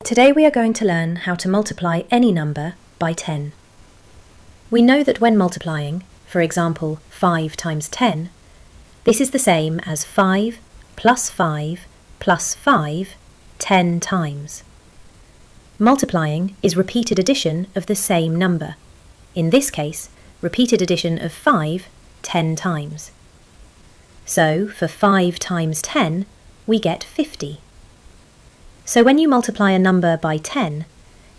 Today we are going to learn how to multiply any number by 10. We know that when multiplying, for example 5 times 10, this is the same as 5 plus 5 plus 5 10 times. Multiplying is repeated addition of the same number. In this case, repeated addition of 5 10 times. So for 5 times 10, we get 50. So when you multiply a number by 10,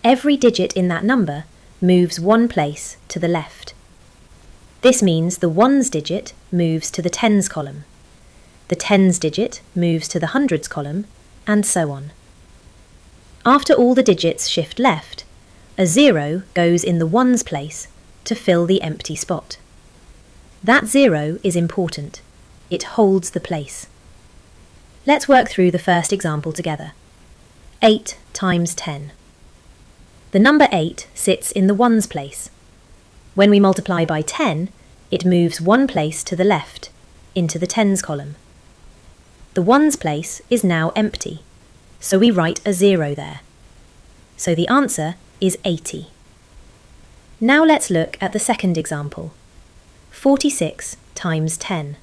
every digit in that number moves one place to the left. This means the ones digit moves to the tens column, the tens digit moves to the hundreds column, and so on. After all the digits shift left, a 0 goes in the ones place to fill the empty spot. That 0 is important. It holds the place. Let's work through the first example together. 8 times 10. The number 8 sits in the ones place. When we multiply by 10, it moves one place to the left, into the tens column. The ones place is now empty, so we write a 0 there. So the answer is 80. Now let's look at the second example. 46 times 10.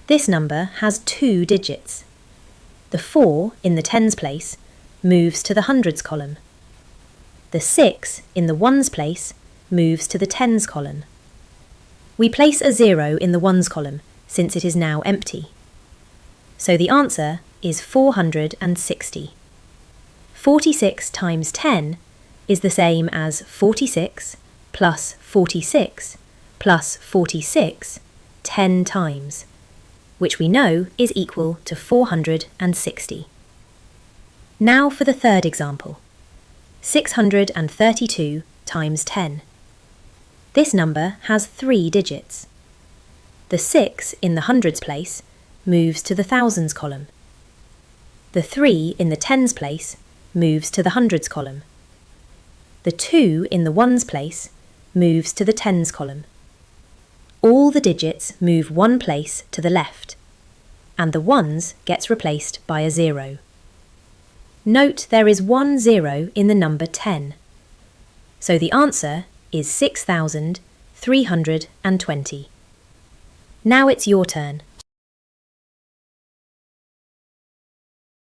This number has two digits. The 4 in the tens place moves to the hundreds column. The 6 in the ones place moves to the tens column. We place a 0 in the ones column since it is now empty. So the answer is 460. 46 times 10 is the same as 46 plus 46 plus 46 10 times, which we know is equal to 460. Now for the third example. 632 times 10. This number has three digits. The 6 in the hundreds place moves to the thousands column. The 3 in the tens place moves to the hundreds column. The 2 in the ones place moves to the tens column. All the digits move one place to the left, and the ones gets replaced by a 0. Note there is one 0 in the number 10. So the answer is 6,320. Now it's your turn.